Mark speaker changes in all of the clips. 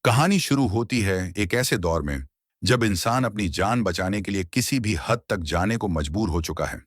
Speaker 1: कहानी शुरू होती है एक ऐसे दौर में जब इंसान अपनी जान बचाने के लिए किसी भी हद तक जाने को मजबूर हो चुका है।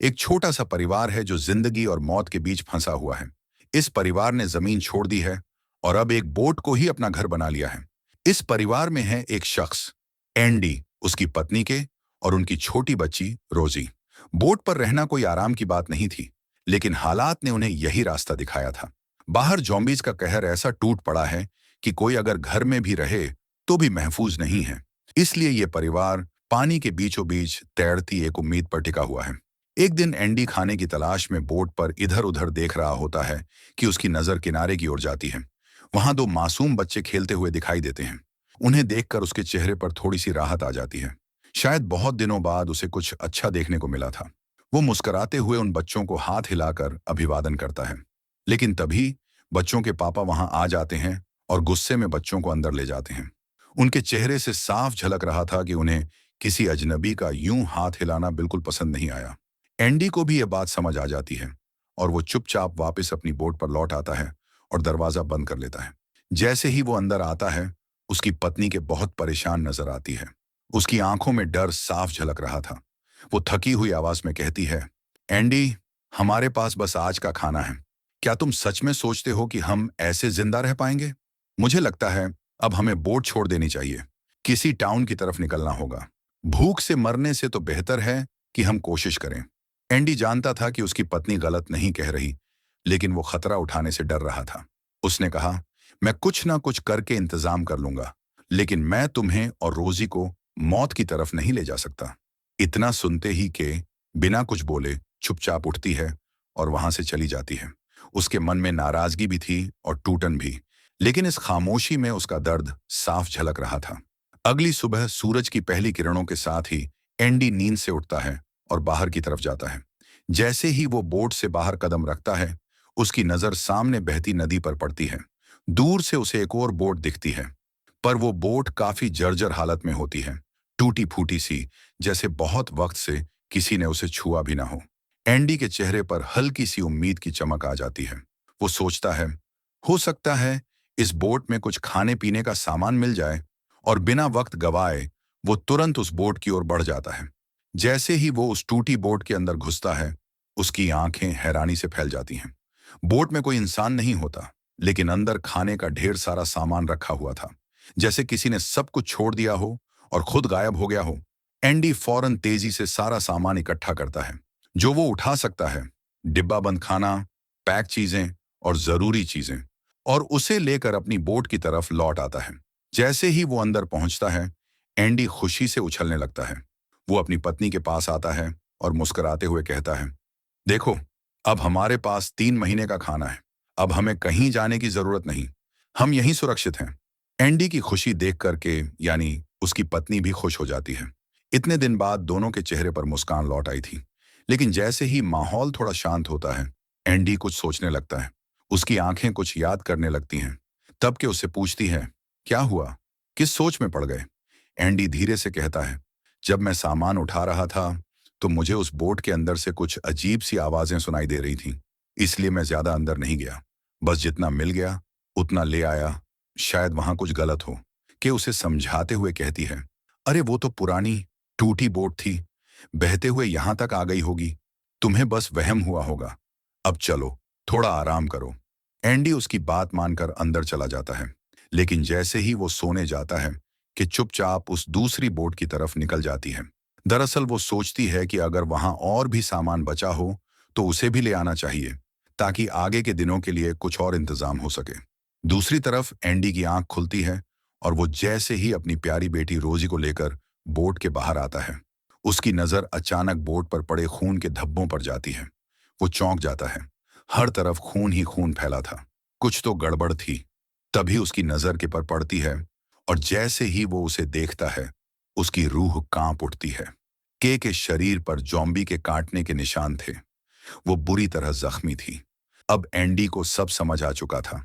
Speaker 1: एक छोटा सा परिवार है जो जिंदगी और मौत के बीच फंसा हुआ है। इस परिवार ने जमीन छोड़ दी है और अब एक बोट को ही अपना घर बना लिया है। इस परिवार में है एक शख्स, एंडी, उसकी पत्नी के और उनकी छोटी बच्ची रोजी। बोट पर रहना कोई आराम की बात नहीं थी, लेकिन हालात ने उन्हें यही रास्ता दिखाया था। बाहर जॉम्बीज का कहर ऐसा टूट पड़ा है कि कोई अगर घर में भी रहे तो भी महफूज नहीं है। इसलिए ये परिवार पानी के बीचों बीच तैरती एक उम्मीद पर टिका हुआ है। एक दिन एंडी खाने की तलाश में बोट पर इधर उधर देख रहा होता है कि उसकी नजर किनारे की ओर जाती है। वहां दो मासूम बच्चे खेलते हुए दिखाई देते हैं। उन्हें देखकर उसके चेहरे पर थोड़ी सी राहत आ जाती है। शायद बहुत दिनों बाद उसे कुछ अच्छा देखने को मिला था। वो मुस्कुराते हुए उन बच्चों को हाथ हिलाकर अभिवादन करता है। लेकिन तभी बच्चों के पापा वहां आ जाते हैं और गुस्से में बच्चों को अंदर ले जाते हैं। उनके चेहरे से साफ झलक रहा था कि उन्हें किसी अजनबी का यूं हाथ हिलाना बिल्कुल पसंद नहीं आया। एंडी को भी यह बात समझ आ जाती है और वो चुपचाप वापस अपनी बोट पर लौट आता है और दरवाजा बंद कर लेता है। जैसे ही वो अंदर आता है, उसकी पत्नी के बहुत परेशान नजर आती है। उसकी आंखों में डर साफ झलक रहा था। वो थकी हुई आवाज में कहती है, एंडी, हमारे पास बस आज का खाना है। क्या तुम सच में सोचते हो कि हम ऐसे जिंदा रह पाएंगे? मुझे लगता है अब हमें बोट छोड़ देनी चाहिए। किसी टाउन की तरफ निकलना होगा। भूख से मरने से तो बेहतर है कि हम कोशिश करें। एंडी जानता था कि उसकी पत्नी गलत नहीं कह रही, लेकिन वो खतरा उठाने से डर रहा था। उसने कहा, मैं कुछ ना कुछ करके इंतजाम कर लूंगा, लेकिन मैं तुम्हें और रोजी को मौत की तरफ नहीं ले जा सकता। इतना सुनते ही के बिना कुछ बोले चुपचाप उठती है और वहां से चली जाती है। उसके मन में नाराजगी भी थी और टूटन भी, लेकिन इस खामोशी में उसका दर्द साफ झलक रहा था। अगली सुबह सूरज की पहली किरणों के साथ ही एंडी नींद से उठता है और बाहर की तरफ जाता है। जैसे ही वो बोट से बाहर कदम रखता है, उसकी नजर सामने बहती नदी पर पड़ती है। दूर से उसे एक और बोट दिखती है, पर वो बोट काफी जर्जर हालत में होती है, टूटी फूटी सी, जैसे बहुत वक्त से किसी ने उसे छुआ भी ना हो। एंडी के चेहरे पर हल्की सी उम्मीद की चमक आ जाती है। वो सोचता है, हो सकता है इस बोट में कुछ खाने पीने का सामान मिल जाए, और बिना वक्त गवाए वो तुरंत उस बोट की ओर बढ़ जाता है। जैसे ही वो उस टूटी बोट के अंदर घुसता है, उसकी आंखें हैरानी से फैल जाती हैं। बोट में कोई इंसान नहीं होता, लेकिन अंदर खाने का ढेर सारा सामान रखा हुआ था, जैसे किसी ने सब कुछ छोड़ दिया हो और खुद गायब हो गया हो। एंडी फौरन तेजी से सारा सामान इकट्ठा करता है जो वो उठा सकता है, डिब्बा बंद खाना, पैक चीजें और जरूरी चीजें, और उसे लेकर अपनी बोट की तरफ लौट आता है। जैसे ही वो अंदर पहुंचता है, एंडी खुशी से उछलने लगता है। वो अपनी पत्नी के पास आता है और मुस्कुराते हुए कहता है, देखो, अब हमारे पास 3 महीने का खाना है। अब हमें कहीं जाने की जरूरत नहीं। हम यहीं सुरक्षित हैं। एंडी की खुशी देख करके यानी उसकी पत्नी भी खुश हो जाती है। इतने दिन बाद दोनों के चेहरे पर मुस्कान लौट आई थी। लेकिन जैसे ही माहौल थोड़ा शांत होता है, एंडी कुछ सोचने लगता है। उसकी आंखें कुछ याद करने लगती हैं। तब के उससे पूछती है, क्या हुआ? किस सोच में पड़ गए? एंडी धीरे से कहता है, जब मैं सामान उठा रहा था तो मुझे उस बोट के अंदर से कुछ अजीब सी आवाजें सुनाई दे रही थीं। इसलिए मैं ज्यादा अंदर नहीं गया। बस जितना मिल गया उतना ले आया। शायद वहां कुछ गलत हो। कि उसे समझाते हुए कहती है, अरे वो तो पुरानी टूटी बोट थी, बहते हुए यहां तक आ गई होगी। तुम्हें बस वहम हुआ होगा। अब चलो, थोड़ा आराम करो। एंडी उसकी बात मानकर अंदर चला जाता है, लेकिन जैसे ही वो सोने जाता है कि चुपचाप उस दूसरी बोट की तरफ निकल जाती है। दरअसल वो सोचती है कि अगर वहां और भी सामान बचा हो तो उसे भी ले आना चाहिए, ताकि आगे के दिनों के लिए कुछ और इंतजाम हो सके। दूसरी तरफ एंडी की आंख खुलती है और वो जैसे ही अपनी प्यारी बेटी रोजी को लेकर बोट के बाहर आता है, उसकी नजर अचानक बोट पर पड़े खून के धब्बों पर जाती है। वो चौंक जाता है। हर तरफ खून ही खून फैला था। कुछ तो गड़बड़ थी। तभी उसकी नजर के पर पड़ती है, और जैसे ही वो उसे देखता है, उसकी रूह कांप उठती है। के शरीर पर जॉम्बी के काटने के निशान थे। वो बुरी तरह जख्मी थी। अब एंडी को सब समझ आ चुका था।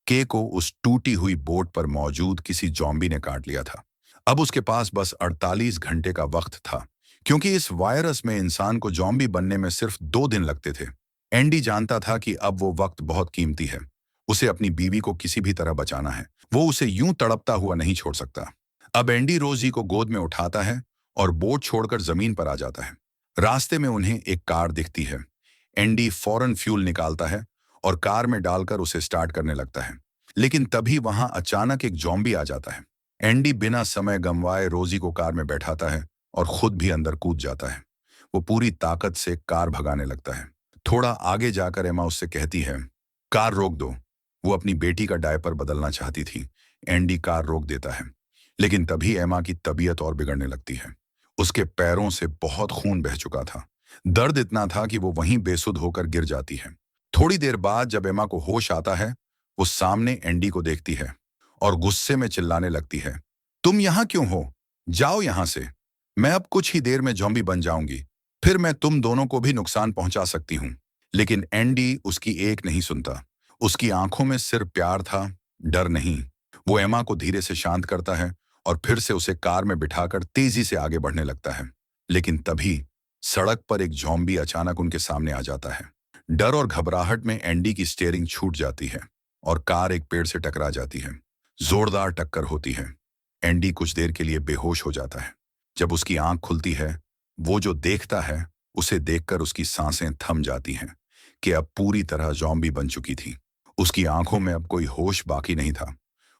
Speaker 1: के को उस टूटी हुई बोट पर मौजूद किसी जॉम्बी ने काट लिया था। अब उसके पास बस 48 घंटे का वक्त था, क्योंकि इस वायरस में इंसान को जॉम्बी बनने में सिर्फ 2 दिन लगते थे। एंडी जानता था कि अब वो वक्त बहुत कीमती है उसे अपनी बीवी को किसी भी तरह बचाना है। वो उसे यूं तड़पता हुआ नहीं छोड़ सकता। अब एंडी रोजी को गोद में उठाता है और बोट छोड़कर जमीन पर आ जाता है। रास्ते में उन्हें एक कार दिखती है। एंडी फौरन फ्यूल निकालता है और कार में डालकर उसे स्टार्ट करने लगता है। लेकिन तभी वहां अचानक एक जॉम्बी आ जाता है। एंडी बिना समय गंवाए रोजी को कार में बैठाता है और खुद भी अंदर कूद जाता है। वो पूरी ताकत से कार भगाने लगता है। थोड़ा आगे जाकर एमा उससे कहती है, कार रोक दो। वो अपनी बेटी का डायपर बदलना चाहती थी। एंडी कार रोक देता है, लेकिन तभी एमा की तबीयत और बिगड़ने लगती है। उसके पैरों से बहुत खून बह चुका था। दर्द इतना था कि वो वहीं बेसुध होकर गिर जाती है। थोड़ी देर बाद जब एमा को होश आता है, वो सामने एंडी को देखती है और गुस्से में चिल्लाने लगती है, तुम यहां क्यों हो? जाओ यहां से। मैं अब कुछ ही देर में ज़ॉम्बी बन जाऊंगी। फिर मैं तुम दोनों को भी नुकसान पहुंचा सकती हूं। लेकिन एंडी उसकी एक नहीं सुनता। उसकी आंखों में सिर्फ प्यार था, डर नहीं। वो एमा को धीरे से शांत करता है और फिर से उसे कार में बिठाकर तेजी से आगे बढ़ने लगता है। लेकिन तभी सड़क पर एक ज़ॉम्बी अचानक उनके सामने आ जाता है। डर और घबराहट में एंडी की स्टीयरिंग छूट जाती है और कार एक पेड़ से टकरा जाती है। जोरदार टक्कर होती है। एंडी कुछ देर के लिए बेहोश हो जाता है। जब उसकी आंख खुलती है, वो जो देखता है उसे देखकर उसकी सांसें थम जाती हैं कि अब पूरी तरह ज़ॉम्बी बन चुकी थी। उसकी आंखों में अब कोई होश बाकी नहीं था।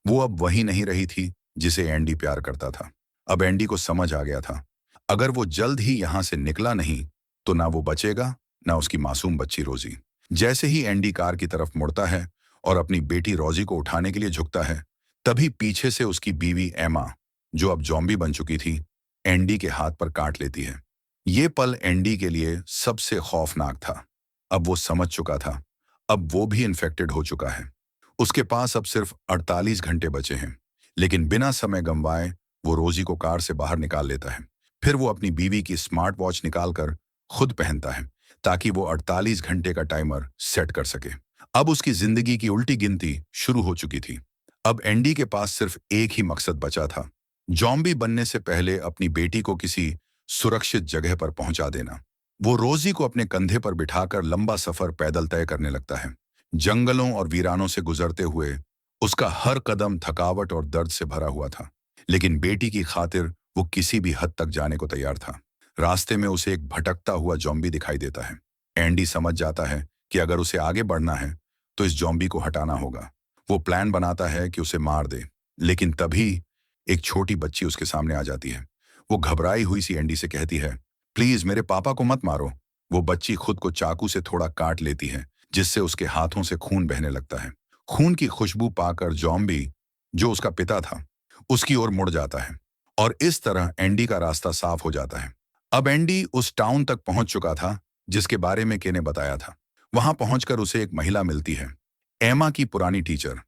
Speaker 1: वो अब वही नहीं रही थी जिसे एंडी प्यार करता था। अब एंडी को समझ आ गया था, अगर वो जल्द ही यहां से निकला नहीं तो ना वो बचेगा, ना उसकी मासूम बच्ची रोजी। जैसे ही एंडी कार की तरफ मुड़ता है और अपनी बेटी रोजी को उठाने के लिए झुकता है, तभी पीछे से उसकी बीवी एमा, जो अब ज़ॉम्बी बन चुकी थी, एंडी के हाथ पर काट लेती है। ये पल एंडी के लिए सबसे खौफनाक था। अब वो समझ चुका था, अब वो भी इन्फेक्टेड हो चुका है। उसके पास अब सिर्फ 48 घंटे बचे हैं। लेकिन बिना समय गंवाए वो रोजी को कार से बाहर निकाल लेता है। फिर वो अपनी बीवी की स्मार्ट वॉच निकालकर खुद पहनता है ताकि वो 48 घंटे का टाइमर सेट कर सके। अब उसकी जिंदगी की उल्टी गिनती शुरू हो चुकी थी। अब एंडी के पास सिर्फ एक ही मकसद बचा था, ज़ॉम्बी बनने से पहले अपनी बेटी को किसी सुरक्षित जगह पर पहुंचा देना। वो रोजी को अपने कंधे पर बिठाकर लंबा सफर पैदल तय करने लगता है। जंगलों और वीरानों से गुजरते हुए उसका हर कदम थकावट और दर्द से भरा हुआ था, लेकिन बेटी की खातिर वो किसी भी हद तक जाने को तैयार था। रास्ते में उसे एक भटकता हुआ ज़ॉम्बी दिखाई देता है। एंडी समझ जाता है कि अगर उसे आगे बढ़ना है तो इस ज़ॉम्बी को हटाना होगा। वो प्लान बनाता है कि उसे मार दे, लेकिन तभी एक छोटी बच्ची उसके सामने आ जाती है। वो घबराई हुई सी एंडी से कहती है, प्लीज मेरे पापा को मत मारो। वो बच्ची खुद को चाकू से थोड़ा काट लेती है, जिससे उसके हाथों से खून बहने लगता है। खून की खुशबू पाकर ज़ॉम्बी, जो उसका पिता था, उसकी ओर मुड़ जाता है और इस तरह एंडी का रास्ता साफ हो जाता है। अब एंडी उस टाउन तक पहुंच चुका था जिसके बारे में के ने बताया था। वहां पहुंचकर उसे एक महिला मिलती है, एमा की पुरानी टीचर।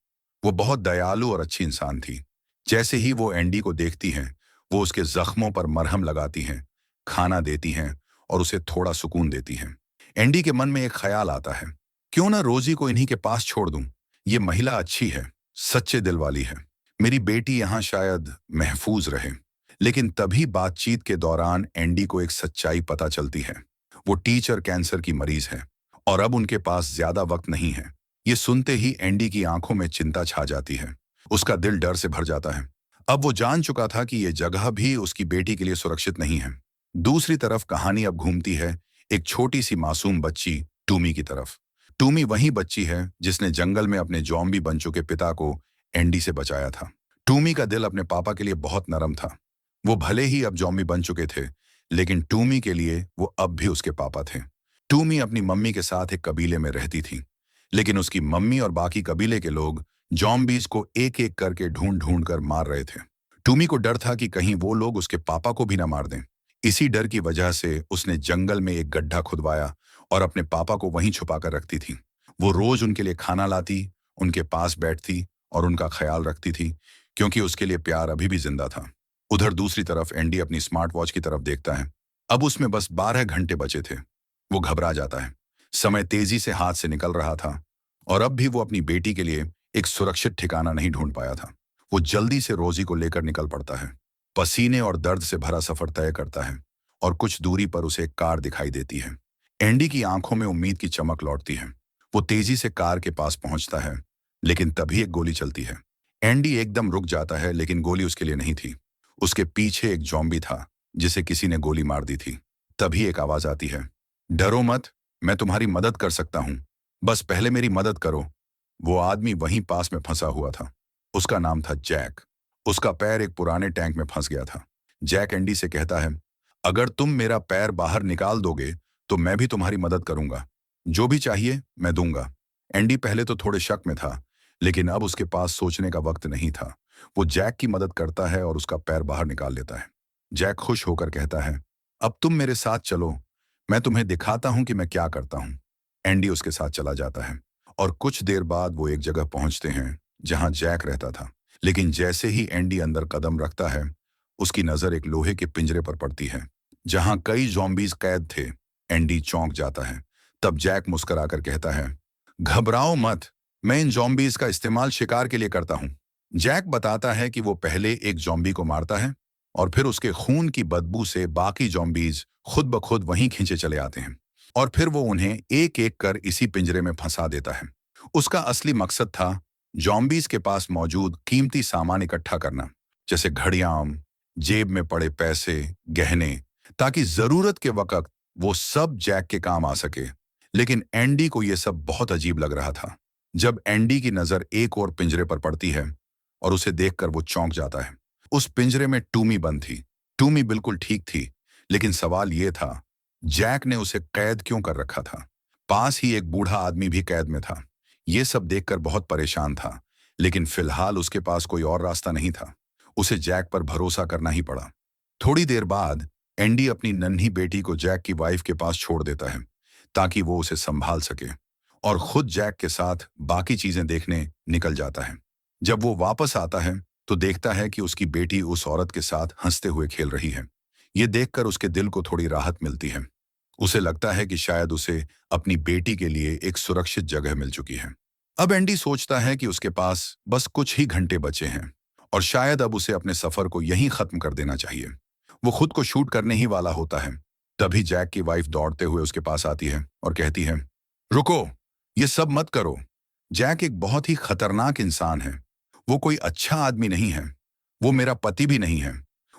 Speaker 1: वो बहुत दयालु और अच्छी इंसान थी। जैसे ही वो एंडी को देखती हैं, वो उसके जख्मों पर मरहम लगाती हैं, खाना देती हैं और उसे थोड़ा सुकून देती हैं। एंडी के मन में एक ख्याल आता है, क्यों ना रोजी को इन्हीं के पास छोड़ दूं। ये महिला अच्छी है, सच्चे दिल वाली है। मेरी बेटी यहाँ शायद महफूज रहे। लेकिन तभी बातचीत के दौरान एंडी को एक सच्चाई पता चलती है। वो टीचर कैंसर की मरीज है और अब उनके पास ज्यादा वक्त नहीं है। ये सुनते ही एंडी की आंखों में चिंता छा जाती है। उसका दिल डर से भर जाता है। अब वो जान चुका था कि ये जगह भी उसकी बेटी के लिए सुरक्षित नहीं है। दूसरी तरफ कहानी अब घूमती है एक छोटी सी मासूम बच्ची टूमी की तरफ। टूमी वही बच्ची है जिसने जंगल में अपने ज़ॉम्बी बन चुके पिता को एंडी से बचाया था। टूमी का दिल अपने पापा के लिए बहुत नरम था। वो भले ही अब ज़ॉम्बी बन चुके थे, लेकिन टूमी के लिए वो अब भी उसके पापा थे। टूमी अपनी मम्मी के साथ एक कबीले में रहती थी, लेकिन उसकी मम्मी और बाकी कबीले के लोग ज़ॉम्बीज को एक एक करके ढूंढ ढूंढ कर मार रहे थे। टूमी को डर था कि कहीं वो लोग उसके पापा को भी ना मार दें। इसी डर की वजह से उसने जंगल में एक गड्ढा खुदवाया और अपने पापा को वहीं छुपा कर रखती थी। वो रोज उनके लिए खाना लाती, उनके पास बैठती और उनका ख्याल रखती थी, क्योंकि उसके लिए प्यार अभी भी जिंदा था। उधर दूसरी तरफ एंडी अपनी स्मार्ट वॉच की तरफ देखता है। अब उसमें बस 12 घंटे बचे थे। वो घबरा जाता है। समय तेजी से हाथ से निकल रहा था और अब भी वो अपनी बेटी के लिए एक सुरक्षित ठिकाना नहीं ढूंढ पाया था। वो जल्दी से रोजी को लेकर निकल पड़ता है। पसीने और दर्द से भरा सफर तय करता है और कुछ दूरी पर उसे एक कार दिखाई देती है। एंडी की आंखों में उम्मीद की चमक लौटती है। वो तेजी से कार के पास पहुंचता है, लेकिन तभी एक गोली चलती है। एंडी एकदम रुक जाता है, लेकिन गोली उसके लिए नहीं थी। उसके पीछे एक जॉम्बी था जिसे किसी ने गोली मार दी थी। तभी एक आवाज आती है, डरो मत, मैं तुम्हारी मदद कर सकता हूं, बस पहले मेरी मदद करो। वो आदमी वहीं पास में फंसा हुआ था। उसका नाम था जैक। उसका पैर एक पुराने टैंक में फंस गया था। जैक एंडी से कहता है, अगर तुम मेरा पैर बाहर निकाल दोगे तो मैं भी तुम्हारी मदद करूंगा। जो भी चाहिए मैं दूंगा। एंडी पहले तो थोड़े शक में था, लेकिन अब उसके पास सोचने का वक्त नहीं था। वो जैक की मदद करता है और उसका पैर बाहर निकाल लेता है। जैक खुश होकर कहता है, अब तुम मेरे साथ चलो, मैं तुम्हें दिखाता हूं कि मैं क्या करता हूं। एंडी उसके साथ चला जाता है और कुछ देर बाद वो एक जगह पहुंचते हैं जहां जैक रहता था। लेकिन जैसे ही एंडी अंदर कदम रखता है, उसकी नजर एक लोहे के पिंजरे पर पड़ती है जहां कई जॉम्बीज कैद थे। एंडी चौंक जाता है। तब जैक मुस्कुराकर कहता है, घबराओ मत, मैं इन जॉम्बीज का इस्तेमाल शिकार के लिए करता हूं। जैक बताता है कि वो पहले एक जॉम्बी को मारता है और फिर उसके खून की बदबू से बाकी जॉम्बीज खुद ब खुद वहीं खींचे चले आते हैं और फिर वो उन्हें एक एक कर इसी पिंजरे में फंसा देता है। उसका असली मकसद था जॉम्बीज के पास मौजूद कीमती सामान इकट्ठा करना, जैसे घड़ियां, जेब में पड़े पैसे, गहने, ताकि जरूरत के वक्त वो सब जैक के काम आ सके। लेकिन एंडी को यह सब बहुत अजीब लग रहा था। जब एंडी की नजर एक और पिंजरे पर पड़ती है और उसे देखकर वो चौंक जाता है। उस पिंजरे में टूमी बंद थी। टूमी बिल्कुल ठीक थी, लेकिन सवाल यह था, जैक ने उसे कैद क्यों कर रखा था? पास ही एक बूढ़ा आदमी भी कैद में था। ये सब देखकर बहुत परेशान था, लेकिन फिलहाल उसके पास कोई और रास्ता नहीं था। उसे जैक पर भरोसा करना ही पड़ा। थोड़ी देर बाद एंडी अपनी नन्ही बेटी को जैक की वाइफ के पास छोड़ देता है ताकि वो उसे संभाल सके, और खुद जैक के साथ बाकी चीजें देखने निकल जाता है। जब वो वापस आता है तो देखता है कि उसकी बेटी उस औरत के साथ हंसते हुए खेल रही है। ये देखकर उसके दिल को थोड़ी राहत मिलती है। उसे लगता है कि शायद उसे अपनी बेटी के लिए एक सुरक्षित जगह मिल चुकी है। अब एंडी सोचता है कि उसके पास बस कुछ ही घंटे बचे हैं और शायद अब उसे अपने सफर को यहीं खत्म कर देना चाहिए। वो खुद को शूट करने ही वाला होता है। तभी जैक की वाइफ दौड़ते हुए उसके पास आती है और कहती है, रुको, ये सब मत करो। जैक एक बहुत ही खतरनाक इंसान है। वो कोई अच्छा आदमी नहीं है। वो मेरा पति भी नहीं है।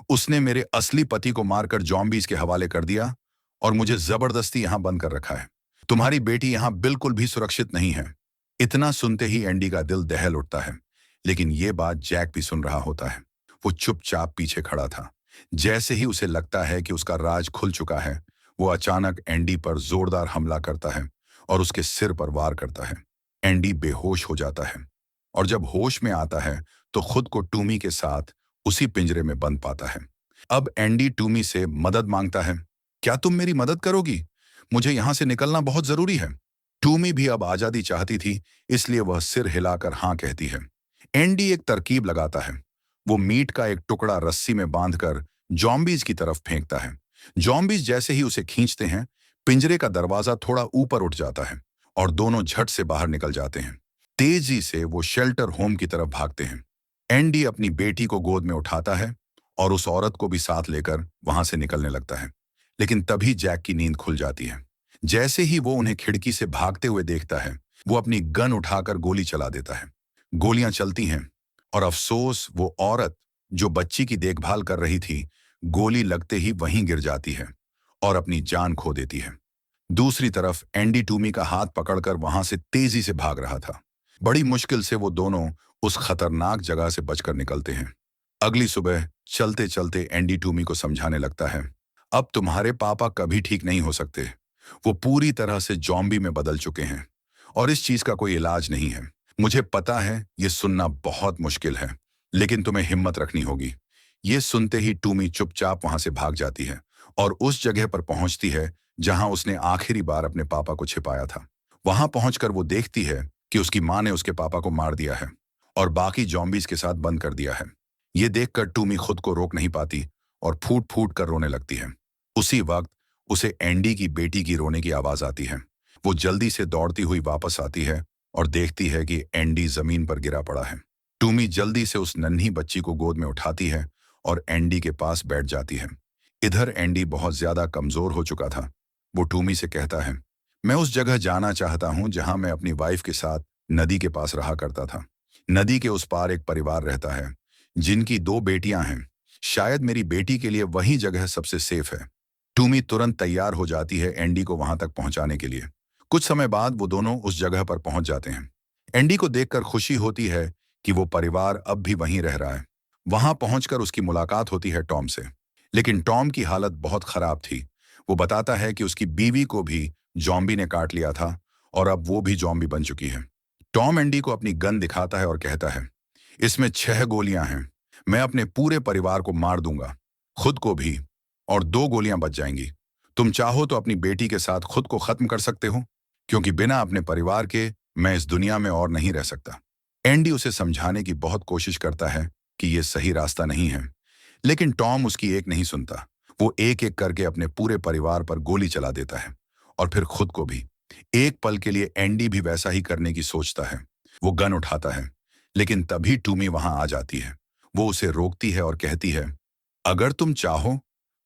Speaker 1: उसने मेरे असली पति को मारकर जॉम्बीज के हवाले कर दिया और मुझे जबरदस्ती यहां बंद कर रखा है। तुम्हारी बेटी यहां बिल्कुल भी सुरक्षित नहीं है। इतना सुनते ही एंडी का दिल दहल उठता है, लेकिन ये बात जैक भी सुन रहा होता है। वो चुपचाप पीछे खड़ा था। जैसे ही उसे लगता है कि उसका राज खुल चुका है, वो अचानक एंडी पर जोरदार हमला करता है और उसके सिर पर वार करता है। एंडी बेहोश हो जाता है और जब होश में आता है तो खुद को टूमी के साथ उसी पिंजरे में बंद पाता है। अब एंडी टूमी से मदद मांगता है, क्या तुम मेरी मदद करोगी? मुझे यहां से निकलना बहुत जरूरी है। टूमी भी अब आजादी चाहती थी, इसलिए वह सिर हिलाकर हाँ कहती है। एंडी एक तरकीब लगाता है। वो मीट का एक टुकड़ा रस्सी में बांधकर जॉम्बीज की तरफ फेंकता है। जॉम्बीज जैसे ही उसे खींचते हैं, पिंजरे का दरवाजा थोड़ा ऊपर उठ जाता है और दोनों झट से बाहर निकल जाते हैं। तेजी से वो शेल्टर होम की तरफ भागते हैं। एंडी अपनी बेटी को गोद में उठाता है और उस औरत को भी साथ लेकर वहां से निकलने लगता है। लेकिन तभी जैक की नींद खुल जाती है। जैसे ही वो उन्हें खिड़की से भागते हुए देखता है, वो अपनी गन उठाकर गोली चला देता है। गोलियां चलती हैं और अफसोस, वो औरत जो बच्ची की देखभाल कर रही थी, गोली लगते ही वहीं गिर जाती है और अपनी जान खो देती है। दूसरी तरफ एंडी टूमी का हाथ पकड़कर वहां से तेजी से भाग रहा था। बड़ी मुश्किल से वो दोनों उस खतरनाक जगह से बचकर निकलते हैं। अगली सुबह चलते चलते एंडी टूमी को समझाने लगता है, अब तुम्हारे पापा कभी ठीक नहीं हो सकते। वो पूरी तरह से जॉम्बी में बदल चुके हैं और इस चीज का कोई इलाज नहीं है। मुझे पता है ये सुनना बहुत मुश्किल है, लेकिन तुम्हें हिम्मत रखनी होगी। ये सुनते ही टूमी चुपचाप वहां से भाग जाती है और उस जगह पर पहुंचती है जहां उसने आखिरी बार अपने पापा को छिपाया था। वहां पहुंचकर वो देखती है कि उसकी मां ने उसके पापा को मार दिया है और बाकी जॉम्बीज के साथ बंद कर दिया है। ये देखकर टूमी खुद को रोक नहीं पाती और फूट फूट कर रोने लगती है। उसी वक्त उसे एंडी की बेटी की रोने की आवाज आती है। वो जल्दी से दौड़ती हुई वापस आती है और देखती है कि एंडी जमीन पर गिरा पड़ा है। टूमी जल्दी से उस नन्ही बच्ची को गोद में उठाती है और एंडी के पास बैठ जाती है। इधर एंडी बहुत ज्यादा कमजोर हो चुका था। वो टूमी से कहता है, मैं उस जगह जाना चाहता हूं जहां मैं अपनी वाइफ के साथ नदी के पास रहा करता था। नदी के उस पार एक परिवार रहता है जिनकी 2 बेटियां हैं। शायद मेरी बेटी के लिए वही जगह सबसे सेफ है। टूमी तुरंत तैयार हो जाती है एंडी को वहां तक पहुंचाने के लिए। कुछ समय बाद वो दोनों उस जगह पर पहुंच जाते हैं। एंडी को देखकर खुशी होती है कि वो परिवार अब भी वहीं रह रहा है। वहां पहुंचकर उसकी मुलाकात होती है टॉम से। लेकिन टॉम की हालत बहुत खराब थी। वो बताता है कि उसकी बीवी को भी जॉम्बी ने काट लिया था और अब वो भी जॉम्बी बन चुकी है। टॉम एंडी को अपनी गन दिखाता है और कहता है, इसमें 6 गोलियां हैं। मैं अपने पूरे परिवार को मार दूंगा, खुद को भी, और 2 गोलियां बच जाएंगी। तुम चाहो तो अपनी बेटी के साथ खुद को खत्म कर सकते हो, क्योंकि बिना अपने परिवार के मैं इस दुनिया में और नहीं रह सकता। एंडी उसे समझाने की बहुत कोशिश करता है कि यह सही रास्ता नहीं है, लेकिन टॉम उसकी एक नहीं सुनता। वो एक एक करके अपने पूरे परिवार पर गोली चला देता है और फिर खुद को भी। एक पल के लिए एंडी भी वैसा ही करने की सोचता है। वो गन उठाता है, लेकिन तभी टूमी वहां आ जाती है। वो उसे रोकती है और कहती है, अगर तुम चाहो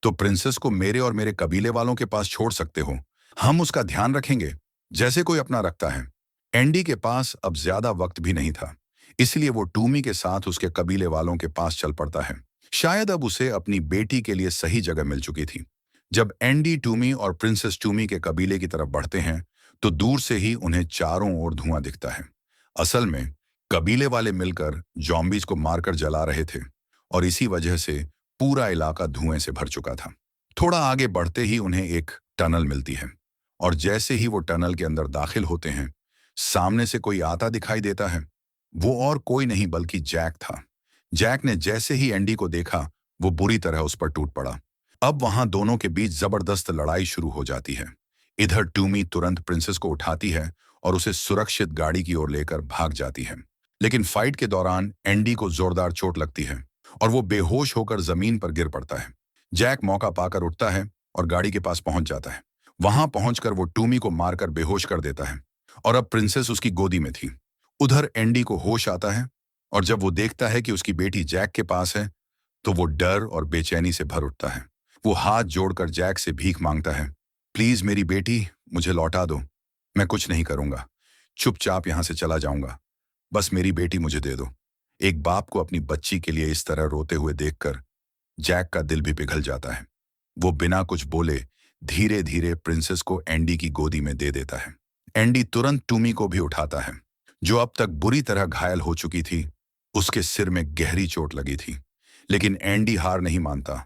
Speaker 1: तो प्रिंसेस को मेरे और मेरे कबीले वालों के पास छोड़ सकते हो। हम उसका ध्यान रखेंगे जैसे कोई अपना रखता है। एंडी के पास अब ज्यादा वक्त भी नहीं था, इसलिए वो टूमी के साथ उसके कबीले वालों के पास चल पड़ता है। शायद अब उसे अपनी बेटी के लिए सही जगह मिल चुकी थी। जब एंडी टूमी और प्रिंसेस टूमी के कबीले की तरफ बढ़ते हैं तो दूर से ही उन्हें चारों ओर धुआं दिखता है। असल में कबीले वाले मिलकर जॉम्बीज को मारकर जला रहे थे और इसी वजह से पूरा इलाका धुएं से भर चुका था। थोड़ा आगे बढ़ते ही उन्हें एक टनल मिलती है और जैसे ही वो टनल के अंदर दाखिल होते हैं, सामने से कोई आता दिखाई देता है। वो और कोई नहीं बल्कि जैक था। जैक ने जैसे ही एंडी को देखा, वो बुरी तरह उस पर टूट पड़ा। अब वहां दोनों के बीच जबरदस्त लड़ाई शुरू हो जाती है। इधर टूमी तुरंत प्रिंसेस को उठाती है और उसे सुरक्षित गाड़ी की ओर लेकर भाग जाती है। लेकिन फाइट के दौरान एंडी को जोरदार चोट लगती है और वो बेहोश होकर जमीन पर गिर पड़ता है। जैक मौका पाकर उठता है और गाड़ी के पास पहुंच जाता है। वहां पहुंचकर वो टूमी को मारकर बेहोश कर देता है और अब प्रिंसेस उसकी गोदी में थी। उधर एंडी को होश आता है और जब वो देखता है कि उसकी बेटी जैक के पास है तो वो डर और बेचैनी से भर उठता है। वो हाथ जोड़कर जैक से भीख मांगता है, प्लीज मेरी बेटी, मुझे लौटा दो। मैं कुछ नहीं करूंगा, चुपचाप यहां से चला जाऊंगा। बस मेरी बेटी मुझे दे दो। एक बाप को अपनी बच्ची के लिए इस तरह रोते हुए देखकर जैक का दिल भी पिघल जाता है। वो बिना कुछ बोले धीरे धीरे प्रिंसेस को एंडी की गोदी में दे देता है। एंडी तुरंत टूमी को भी उठाता है, जो अब तक बुरी तरह घायल हो चुकी थी। उसके सिर में गहरी चोट लगी थी, लेकिन एंडी हार नहीं मानता।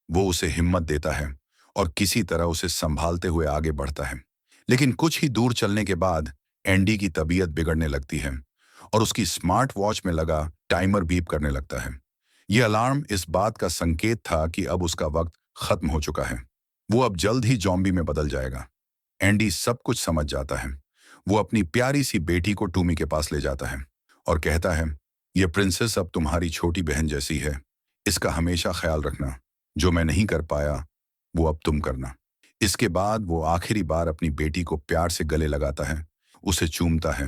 Speaker 1: वो उसे हिम्मत देता है और किसी तरह उसे संभालते हुए आगे बढ़ता है। लेकिन कुछ ही दूर चलने के बाद एंडी की तबीयत बिगड़ने लगती है और उसकी स्मार्ट वॉच में लगा टाइमर बीप करने लगता है। यह अलार्म इस बात का संकेत था कि अब उसका वक्त खत्म हो चुका है। वो अब जल्द ही जॉम्बी में बदल जाएगा। एंडी सब कुछ समझ जाता है। वो अपनी प्यारी सी बेटी को टूमी के पास ले जाता है और कहता है, यह प्रिंसेस अब तुम्हारी छोटी बहन जैसी है। इसका हमेशा ख्याल रखना। जो मैं नहीं कर पाया वो अब तुम करना। इसके बाद वो आखिरी बार अपनी बेटी को प्यार से गले लगाता है, उसे चूमता है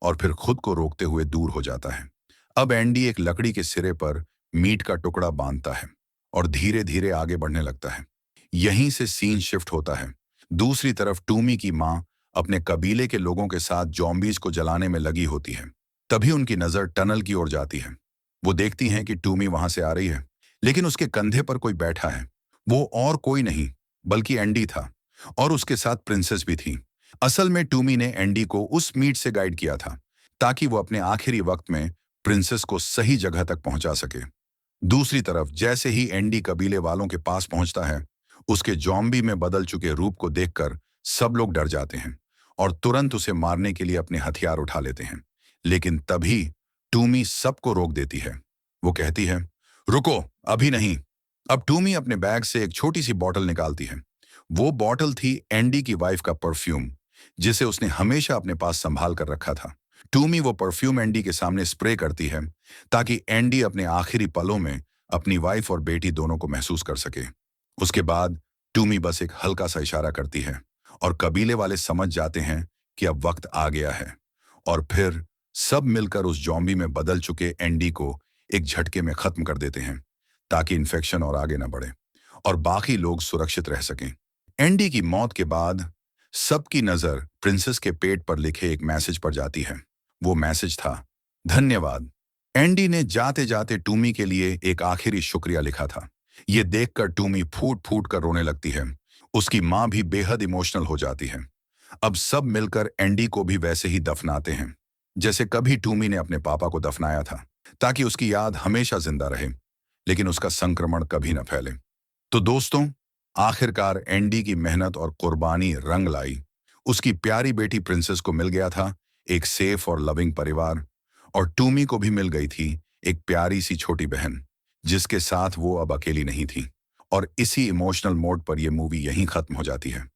Speaker 1: और फिर खुद को रोकते हुए दूर हो जाता है। अब एंडी एक लकड़ी के सिरे पर मीट का टुकड़ा बांधता है और धीरे धीरे आगे बढ़ने लगता है। यहीं से सीन शिफ्ट होता है। दूसरी तरफ टूमी की मां अपने कबीले के लोगों के साथ जॉम्बीज को जलाने में लगी होती है। तभी उनकी नजर टनल की ओर जाती है। वो देखती हैं कि टूमी वहां से आ रही है, लेकिन उसके कंधे पर कोई बैठा है। वो और कोई नहीं बल्कि एंडी था और उसके साथ प्रिंसेस भी थी। असल में टूमी ने एंडी को उस मीट से गाइड किया था ताकि वो अपने आखिरी वक्त में प्रिंसेस को सही जगह तक पहुंचा सके। दूसरी तरफ जैसे ही एंडी कबीले वालों के पास पहुंचता है, उसके जॉम्बी में बदल चुके रूप को देखकर सब लोग डर जाते हैं और तुरंत उसे मारने के लिए अपने हथियार उठा लेते हैं। लेकिन तभी टूमी सबको रोक देती है। वो कहती है, रुको, अभी नहीं। अब टूमी अपने बैग से एक छोटी सी बॉटल निकालती है। वो बॉटल थी एंडी की वाइफ का परफ्यूम, जिसे उसने हमेशा अपने पास संभाल कर रखा था। टूमी वो परफ्यूम एंडी के सामने स्प्रे करती है ताकि एंडी अपने आखिरी पलों में अपनी वाइफ और बेटी दोनों को महसूस कर सके। उसके बाद टूमी बस एक हल्का सा इशारा करती है और कबीले वाले समझ जाते हैं कि अब वक्त आ गया है और फिर सब मिलकर उस जॉम्बी में बदल चुके एंडी को एक झटके में खत्म कर देते हैं ताकि इन्फेक्शन और आगे न बढ़े और बाकी लोग सुरक्षित रह सकें। एंडी की मौत के बाद सबकी नजर प्रिंसेस के पेट पर लिखे एक मैसेज पर जाती है। वो मैसेज था, धन्यवाद। एंडी ने जाते जाते टूमी के लिए एक आखिरी शुक्रिया लिखा था। ये देखकर टूमी फूट फूट कर रोने लगती है। उसकी माँ भी बेहद इमोशनल हो जाती है। अब सब मिलकर एंडी को भी वैसे ही दफनाते हैं जैसे कभी टूमी ने अपने पापा को दफनाया था, ताकि उसकी याद हमेशा जिंदा रहे, लेकिन उसका संक्रमण कभी न फैले। तो दोस्तों, आखिरकार एंडी की मेहनत और कुर्बानी रंग लाई। उसकी प्यारी बेटी प्रिंसेस को मिल गया था एक सेफ और लविंग परिवार, और टूमी को भी मिल गई थी एक प्यारी सी छोटी बहन, जिसके साथ वो अब अकेली नहीं थी। और इसी इमोशनल मोड पर यह मूवी यहीं खत्म हो जाती है।